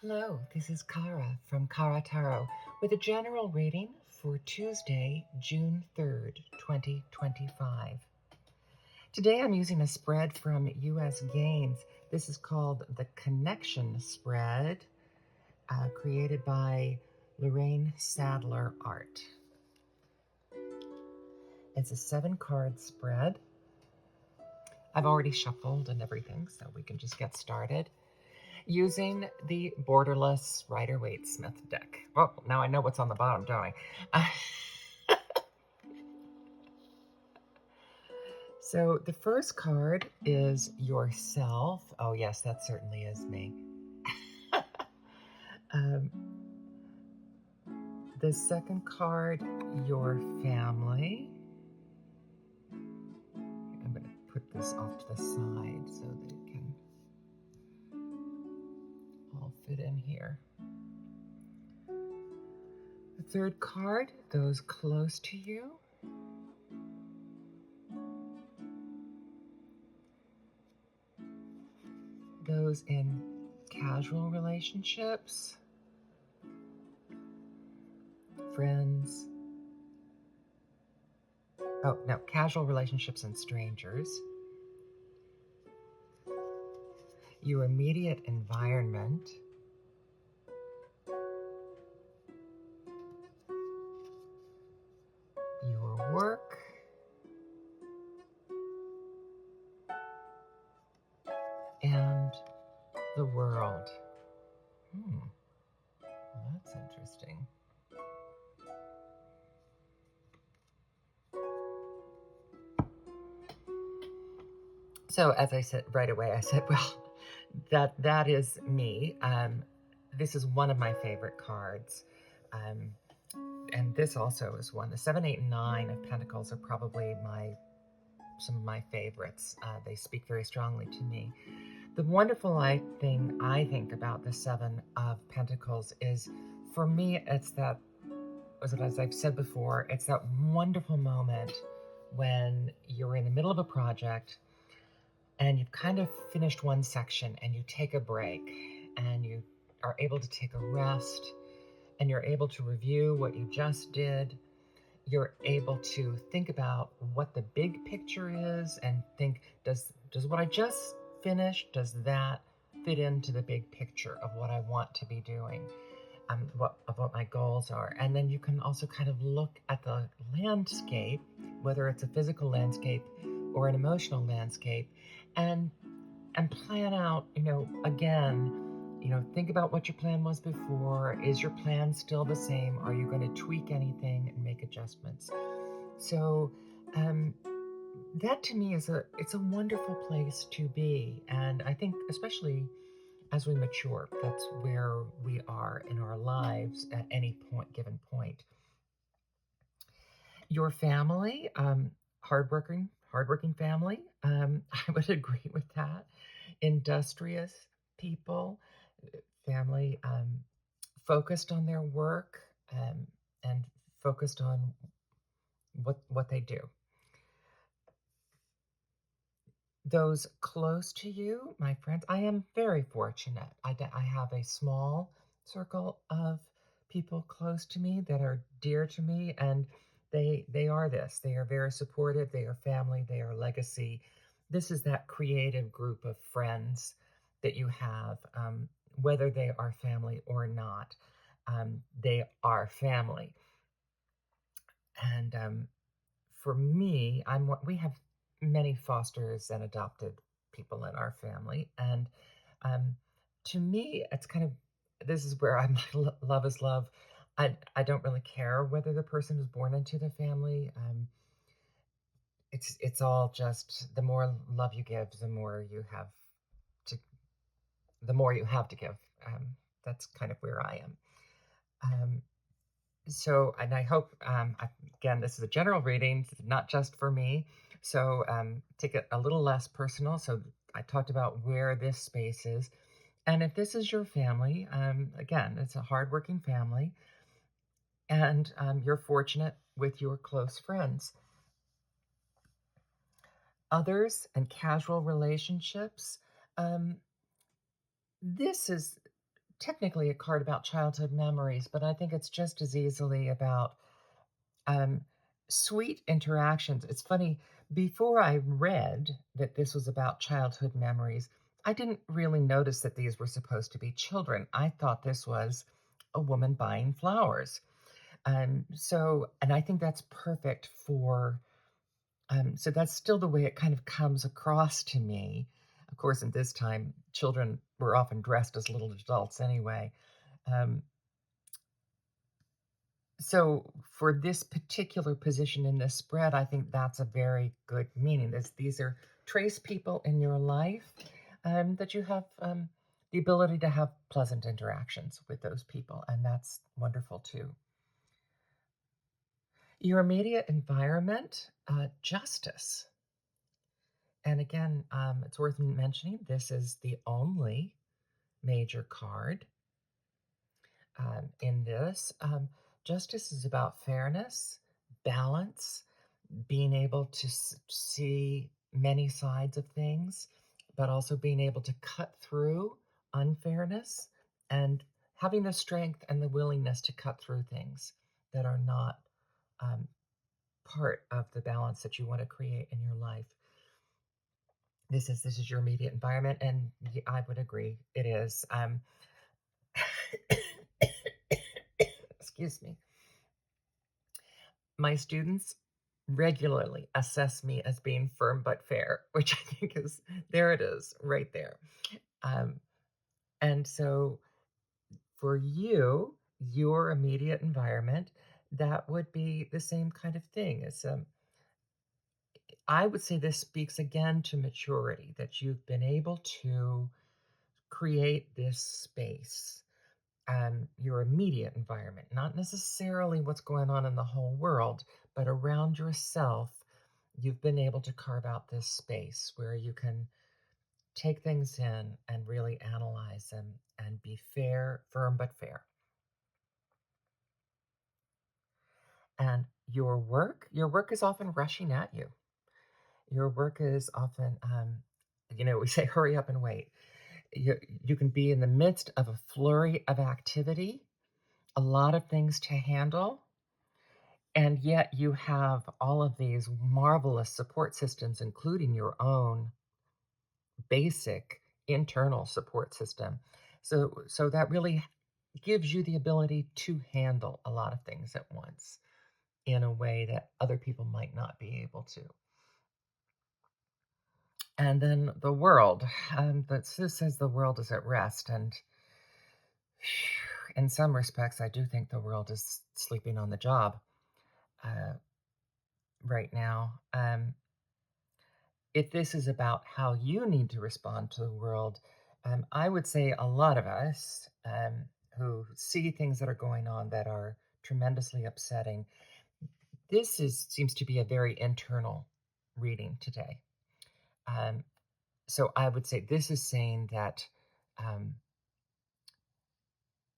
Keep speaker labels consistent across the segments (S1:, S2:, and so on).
S1: Hello, this is Kara from Kara Tarot with a general reading for Tuesday, June 3rd, 2025. Today I'm using a spread from US Games. This is called the Connection Spread, created by Lorraine Sadler Art. It's a 7-card spread. I've already shuffled and everything, so we can just get started using the borderless Rider-Waite-Smith deck. Oh, now I know what's on the bottom, don't I? So the first card is yourself. Oh, yes, that certainly is me. um, the second card, your family. I'm going to put this off to the side so that it can all fit in here. The third card, those close to you. Those in casual relationships, friends. Oh, no, casual relationships and strangers. Your immediate environment. Your work. And the world. That's interesting. So as I said right away, I said, well, that is me. This is one of my favorite cards. And this also is one. The 7, 8, and 9 of Pentacles are probably some of my favorites. They speak very strongly to me. The wonderful thing I think about the 7 of Pentacles is, for me, it's that, as I've said before, it's that wonderful moment when you're in the middle of a project and you've kind of finished one section and you take a break and you are able to take a rest and you're able to review what you just did. You're able to think about what the big picture is and think, does what I just finished, does that fit into the big picture of what I want to be doing, what my goals are? And then you can also kind of look at the landscape, whether it's a physical landscape or an emotional landscape, and plan out, again, think about what your plan was before. Is your plan still the same? Are you going to tweak anything and make adjustments? So that to me it's a wonderful place to be. And I think especially as we mature, that's where we are in our lives at any given point. Your family, hardworking family. I would agree with that. Industrious people, family, focused on their work, and focused on what they do. Those close to you, my friends, I am very fortunate. I have a small circle of people close to me that are dear to me, and they are this. They are very supportive. They are family. They are legacy. This is that creative group of friends that you have, whether they are family or not. They are family, and for me, we have many fosters and adopted people in our family, and um, to me, it's kind of, this is where I'm like, love is love. I don't really care whether the person was born into the family. It's all just, the more love you give, to the more you have to give. That's kind of where I am. So, and I hope, again, this is a general reading, not just for me. So take it a little less personal. So I talked about where this space is. And if this is your family, again, it's a hardworking family. And you're fortunate with your close friends. Others and casual relationships. Um, this is, technically a card about childhood memories, but I think it's just as easily about um, sweet interactions. It's funny, before I read that this was about childhood memories, I didn't really notice that these were supposed to be children. I thought this was a woman buying flowers. And I think that's perfect for, so that's still the way it kind of comes across to me. Of course, in this time, children were often dressed as little adults anyway. Um, So for this particular position in this spread, I think that's a very good meaning. These are trace people in your life that you have the ability to have pleasant interactions with those people, and that's wonderful too. Your immediate environment, justice. And again, it's worth mentioning this is the only major card in this. Justice is about fairness, balance, being able to see many sides of things, but also being able to cut through unfairness and having the strength and the willingness to cut through things that are not um, part of the balance that you want to create in your life. This is your immediate environment, and I would agree it is. Excuse me. My students regularly assess me as being firm but fair, which I think is there it is right there. Um, and so for you, your immediate environment, that would be the same kind of thing. I would say this speaks again to maturity, that you've been able to create this space, your immediate environment, not necessarily what's going on in the whole world, but around yourself. You've been able to carve out this space where you can take things in and really analyze them and be fair, firm but fair. And your work is often rushing at you. Your work is often, we say hurry up and wait. You can be in the midst of a flurry of activity, a lot of things to handle, and yet you have all of these marvelous support systems, including your own basic internal support system. So that really gives you the ability to handle a lot of things at once in a way that other people might not be able to. And then the world, this says the world is at rest, and in some respects, I do think the world is sleeping on the job uh, right now. If this is about how you need to respond to the world, I would say a lot of us who see things that are going on that are tremendously upsetting, seems to be a very internal reading today. Um, so I would say this is saying that um,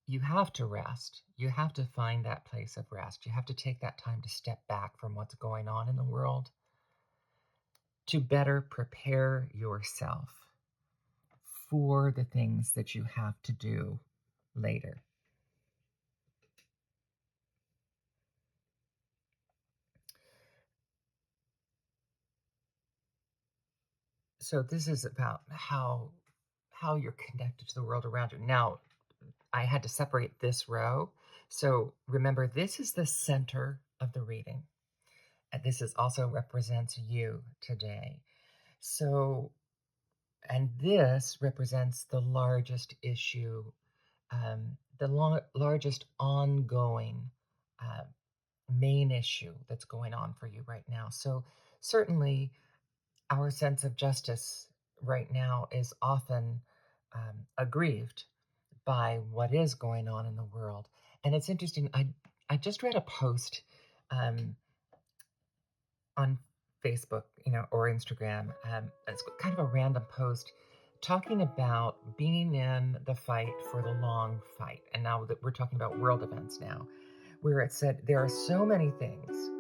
S1: you have to rest. You have to find that place of rest. You have to take that time to step back from what's going on in the world to better prepare yourself for the things that you have to do later. So this is about how you're connected to the world around you. Now, I had to separate this row. So remember, this is the center of the reading. And this is also represents you today. So, and this represents the largest issue, largest ongoing uh, main issue that's going on for you right now. So certainly our sense of justice right now is often aggrieved by what is going on in the world. And it's interesting. I just read a post um, on Facebook, or Instagram. It's kind of a random post talking about being in the fight for the long fight. And now that we're talking about world events now, where it said there are so many things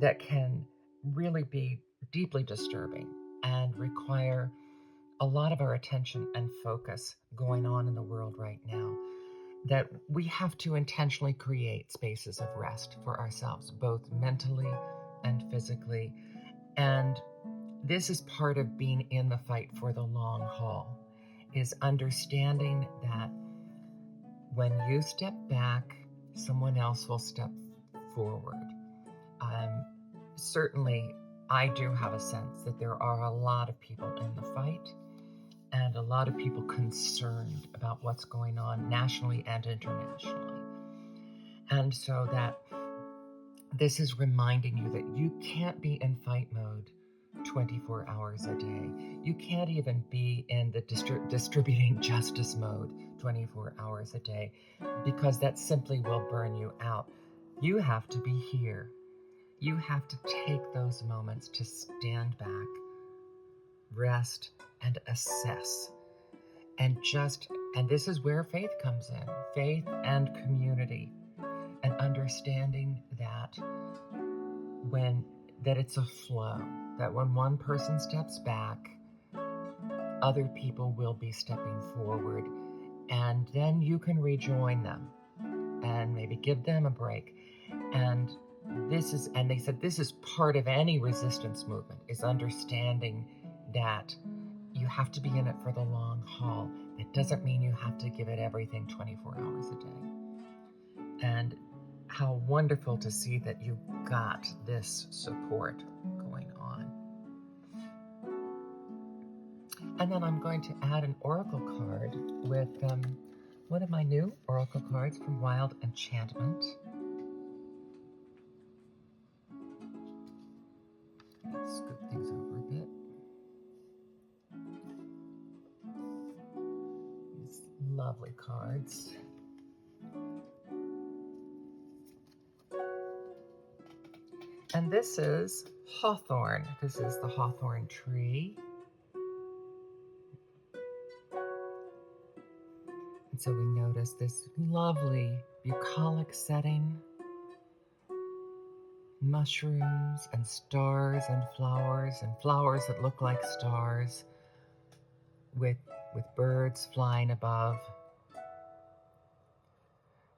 S1: that can really be deeply disturbing and require a lot of our attention and focus going on in the world right now. that we have to intentionally create spaces of rest for ourselves, both mentally and physically. And this is part of being in the fight for the long haul, is understanding that when you step back, someone else will step forward. Um, Certainly, I do have a sense that there are a lot of people in the fight and a lot of people concerned about what's going on nationally and internationally. And so that this is reminding you that you can't be in fight mode 24 hours a day. You can't even be in the distributing justice mode 24 hours a day, because that simply will burn you out. You have to be here. You have to take those moments to stand back, rest, and assess. And this is where faith comes in, faith and community, and understanding that it's a flow, that when one person steps back, other people will be stepping forward, and then you can rejoin them and maybe give them a break. And they said this is part of any resistance movement, is understanding that you have to be in it for the long haul. That doesn't mean you have to give it everything 24 hours a day. And how wonderful to see that you got this support going on. And then I'm going to add an oracle card with one of my new oracle cards from Wild Enchantment. Scoop things over a bit. These lovely cards. And this is hawthorn. This is the hawthorn tree. And so we notice this lovely bucolic setting, mushrooms and stars and flowers that look like stars, with birds flying above,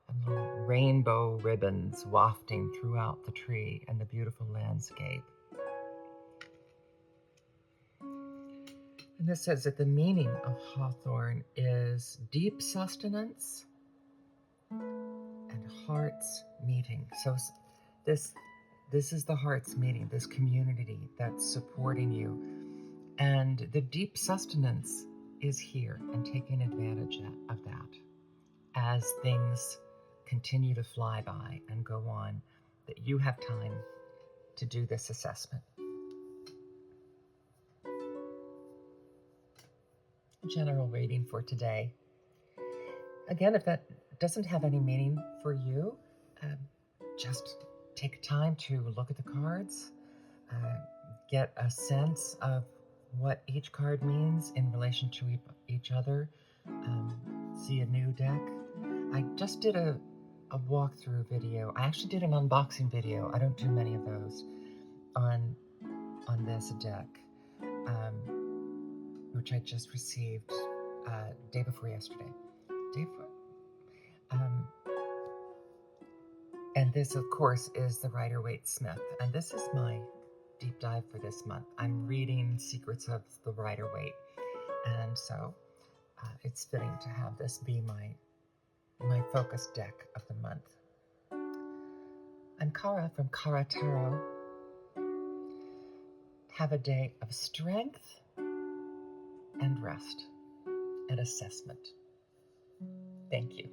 S1: and little rainbow ribbons wafting throughout the tree and the beautiful landscape. And this says that the meaning of hawthorn is deep sustenance and hearts meeting. So this is the hearts meeting, this community that's supporting you. And the deep sustenance is here and taking advantage of that as things continue to fly by and go on, that you have time to do this assessment. General reading for today. Again, if that doesn't have any meaning for you, just take time to look at the cards, get a sense of what each card means in relation to each other, see a new deck. I just did a walkthrough video. I actually did an unboxing video. I don't do many of those on this deck, which I just received day before yesterday. Day before? And this, of course, is the Rider-Waite-Smith. And this is my deep dive for this month. I'm reading Secrets of the Rider-Waite. And so it's fitting to have this be my focus deck of the month. I'm Kara from Kara Tarot. Have a day of strength and rest and assessment. Thank you.